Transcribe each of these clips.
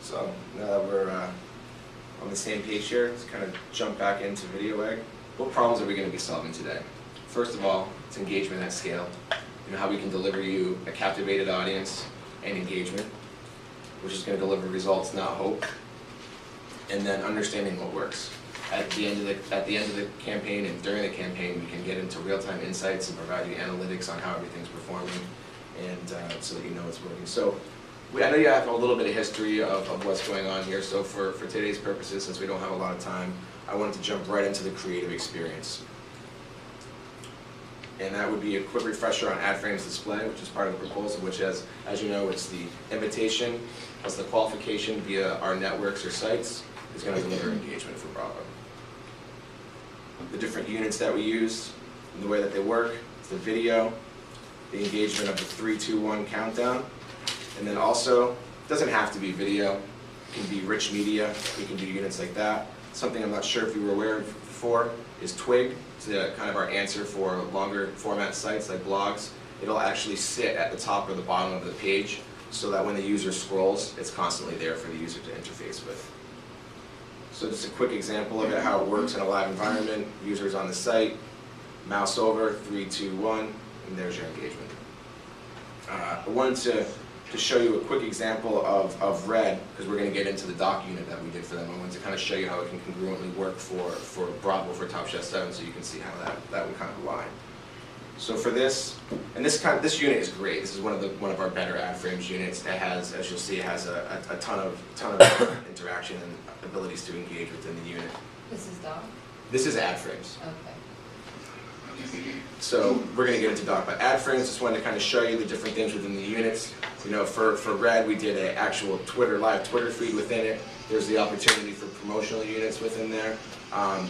So now that we're on the same page here, let's kind of jump back into VideoEgg. What problems are we going to be solving today? First of all, it's engagement at scale. You know, how we can deliver you a captivated audience and engagement, which is going to deliver results, not hope. And then understanding what works. At the end of the campaign and during the campaign, we can get into real-time insights and provide you analytics on how everything's performing, and so that you know it's working. So I know you have a little bit of history of what's going on here. So for today's purposes, since we don't have a lot of time, I wanted to jump right into the creative experience. And that would be a quick refresher on AdFrame's display, which is part of the proposal, which as you know, it's the invitation plus the qualification via our networks or sites is going to deliver engagement for Bravo. The different units that we use, and the way that they work, is the video, the engagement of the 3, 2, 1 countdown, and then also, it doesn't have to be video, it can be rich media, we can do units like that. Something I'm not sure if you were aware of before is Twig. It's kind of our answer for longer format sites like blogs. It'll actually sit at the top or the bottom of the page so that when the user scrolls, it's constantly there for the user to interface with. So just a quick example of it, how it works in a live environment. Users on the site, mouse over, 3, 2, 1, and there's your engagement. I wanted to show you a quick example of Red, because we're going to get into the doc unit that we did for them. I wanted to kind of show you how it can congruently work for Bravo for Top Chef 7, so you can see how that would kind of align. So for this, and this unit is great. This is one of our better AdFrames units. It has, as you'll see, it has a ton of interaction and abilities to engage within the unit. This is doc? This is AdFrames. Okay. So we're going to get into doc, but AdFrames, just wanted to kind of show you the different things within the units. You know, for Red, we did an actual live Twitter feed within it. There's the opportunity for promotional units within there,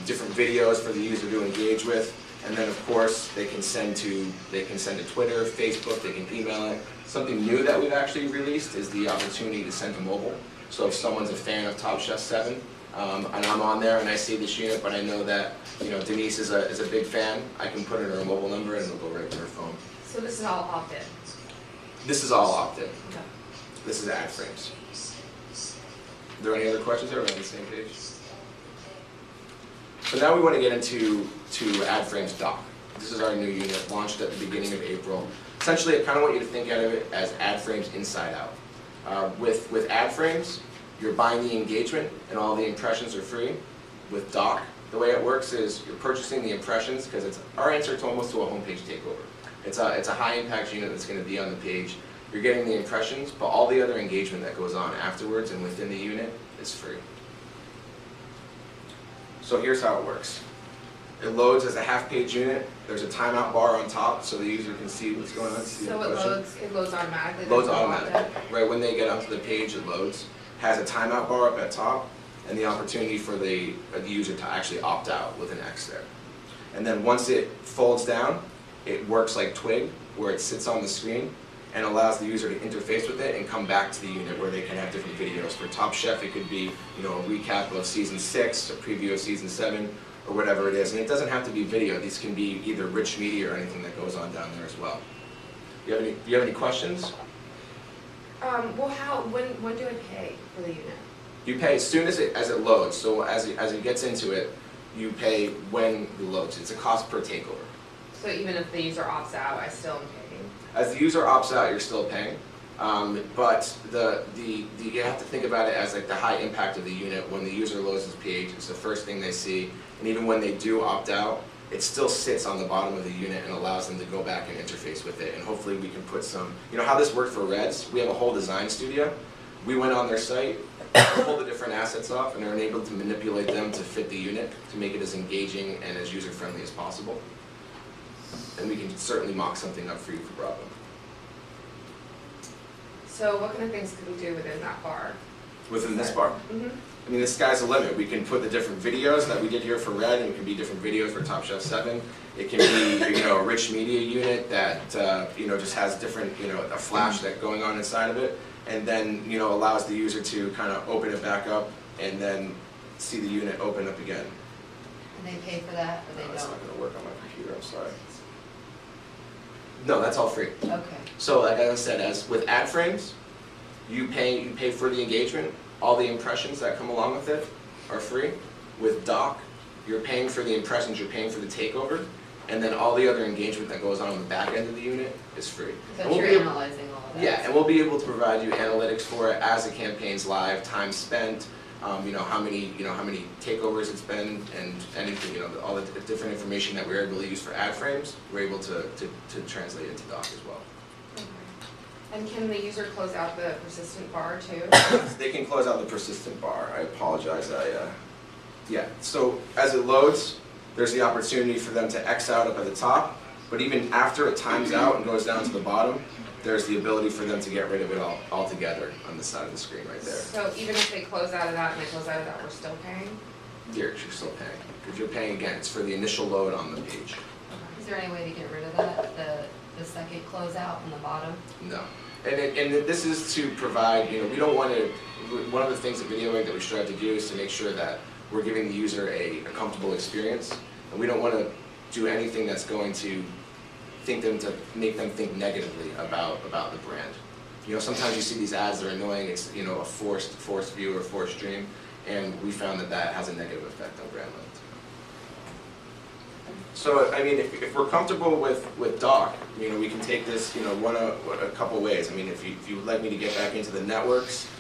different videos for the user to engage with. And then, of course, they can send to Twitter, Facebook, they can email it. Something new that we've actually released is the opportunity to send to mobile. So if someone's a fan of Top Chef 7, and I'm on there and I see this unit, but I know that Denise is a big fan, I can put in her mobile number and it'll go right to her phone. So this is all opt-in? This is all opt-in. Okay. This is AdFrames. Are there any other questions? Are we on the same page? So now we want to get into AdFrames Doc. This is our new unit, launched at the beginning of April. Essentially, I kind of want you to think of it as AdFrames inside out. With AdFrames, you're buying the engagement and all the impressions are free. With Doc, the way it works is you're purchasing the impressions because it's our answer to almost to a homepage takeover. It's a high impact unit that's going to be on the page. You're getting the impressions, but all the other engagement that goes on afterwards and within the unit is free. So here's how it works. It loads as a half-page unit. There's a timeout bar on top so the user can see what's going on. So it loads automatically? Loads automatically. Right when they get onto the page, it loads. Has a timeout bar up at top and the opportunity for the user to actually opt out with an X there. And then once it folds down, it works like Twig, where it sits on the screen and allows the user to interface with it and come back to the unit where they can have different videos. For Top Chef, it could be a recap of season 6, a preview of season 7, or whatever it is. And it doesn't have to be video. These can be either rich media or anything that goes on down there as well. Do you have any questions? Well, when do I pay for the unit? You pay as soon as it loads. So as it gets into it, you pay when it loads. It's a cost per takeover. So even if the user opts out, I still am paying? As the user opts out, you're still paying. But you have to think about it as like the high impact of the unit. When the user loads this page, it's the first thing they see. And even when they do opt out, it still sits on the bottom of the unit and allows them to go back and interface with it. And hopefully we can put some, how this worked for Reds, we have a whole design studio. We went on their site, pulled the different assets off, and are able to manipulate them to fit the unit to make it as engaging and as user-friendly as possible. And we can certainly mock something up for you for Bravo. So what kind of things could we do within that bar? Within this bar? Mm-hmm. I mean, the sky's the limit. We can put the different videos that we did here for Red, and it can be different videos for Top Chef 7. It can be, a rich media unit that, just has different, a flash that's going on inside of it, and then, allows the user to kind of open it back up and then see the unit open up again. And they pay for that, or they don't? It's not going to work on my computer, I'm sorry. No, that's all free. Okay. So like I said, as with AdFrames, you pay for the engagement. all the impressions that come along with it are free. With dock, you're paying for the impressions, you're paying for the takeover, and then all the other engagement that goes on the back end of the unit is free. So And we'll you're be able- analyzing all of that. Yeah, and we'll be able to provide you analytics for it as the campaign's live, time spent, how many takeovers it's been, and anything, all the different information that we're able to use for ad frames, we're able to translate into doc as well. Okay. And can the user close out the persistent bar too? They can close out the persistent bar. I apologize. Yeah. So as it loads, there's the opportunity for them to X out up at the top, but even after it times out and goes down to the bottom, there's the ability for them to get rid of it altogether on the side of the screen right there. So even if they close out of that and they close out of that, we're still paying? You're still paying. Because you're paying again, it's for the initial load on the page. Is there any way to get rid of that, the second closeout on the bottom? No. And this is to provide, we don't want to, one of the things at VideoEU that we strive to do is to make sure that we're giving the user a comfortable experience. And we don't want to do anything that's going to make them think negatively about the brand. Sometimes you see these ads that are annoying, it's a forced view or forced dream, and we found that has a negative effect on brand loyalty. So, I mean, if we're comfortable with doc, we can take this, a couple ways. I mean, if you would like me to get back into the networks,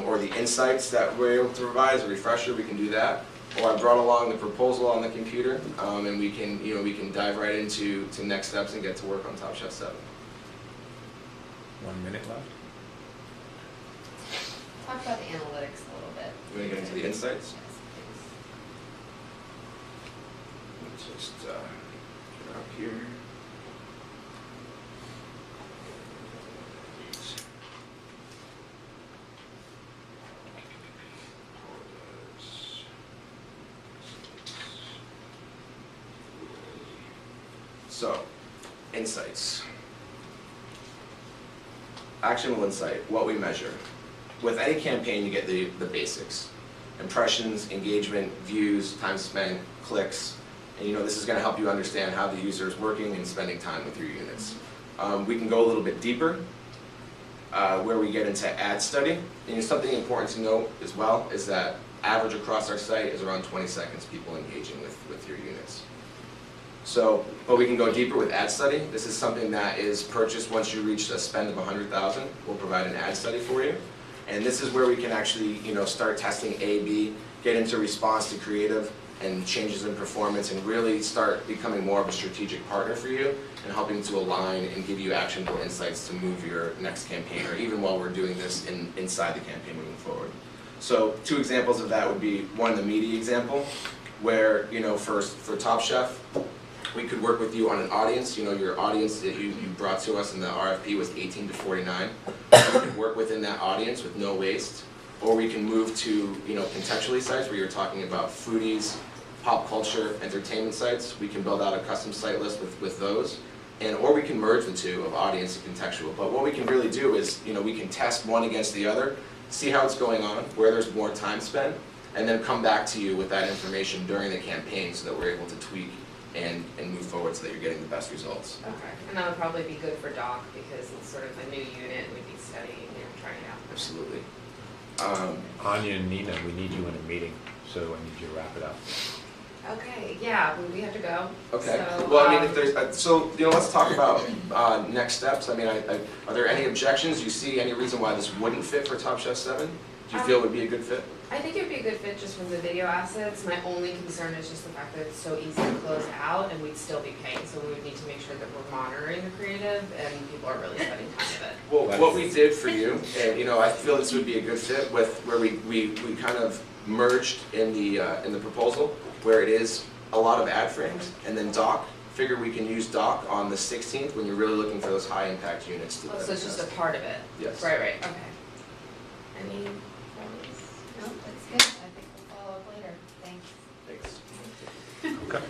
or the insights that we're able to provide as a refresher, we can do that. Or I brought along the proposal on the computer, and we can dive right into next steps and get to work on Top Chef 7. 1 minute left. Talk about the analytics a little bit. You want to get into the insights? Yes, Just get up here. So, insights. Actionable insight, what we measure. With any campaign, you get the basics. Impressions, engagement, views, time spent, clicks. And this is going to help you understand how the user is working and spending time with your units. We can go a little bit deeper, where we get into ad study. And something important to note as well is that average across our site is around 20 seconds people engaging with your units. So, but we can go deeper with ad study. This is something that is purchased once you reach a spend of 100,000. We'll provide an ad study for you. And this is where we can actually, start testing A/B, get into response to creative and changes in performance, and really start becoming more of a strategic partner for you and helping to align and give you actionable insights to move your next campaign, or even while we're doing this inside the campaign moving forward. So 2 examples of that would be, one, the media example, where, for Top Chef, we could work with you on an audience. Your audience that you brought to us in the RFP was 18 to 49. We could work within that audience with no waste. Or we can move to, contextually sites where you're talking about foodies, pop culture, entertainment sites. We can build out a custom site list with those. Or we can merge the two of audience and contextual. But what we can really do is, we can test one against the other, see how it's going on, where there's more time spent, and then come back to you with that information during the campaign so that we're able to tweak and move forward so that you're getting the best results. Okay. And that would probably be good for doc because it's sort of a new unit we'd be studying and trying out. Absolutely. Anya and Nina, we need you in a meeting, so I need you to wrap it up. Okay, yeah, we have to go. Okay. So, Well, I mean, if there's, let's talk about next steps. I mean, are there any objections? Do you see any reason why this wouldn't fit for Top Chef 7? Do you feel it would be a good fit? I think it would be a good fit just from the video assets. My only concern is just the fact that it's so easy to close out and we'd still be paying. So we would need to make sure that we're monitoring the creative and people are really spending time with it. Well, what we did for you, and I feel this would be a good fit with where we kind of merged in the proposal, where it is a lot of ad frames, and then doc. Figure we can use doc on the 16th when you're really looking for those high impact units. Oh, so it's just a part of it? Yes. Right, okay. Any questions? No, that's good. I think we'll follow up later. Thanks. Thanks. Okay.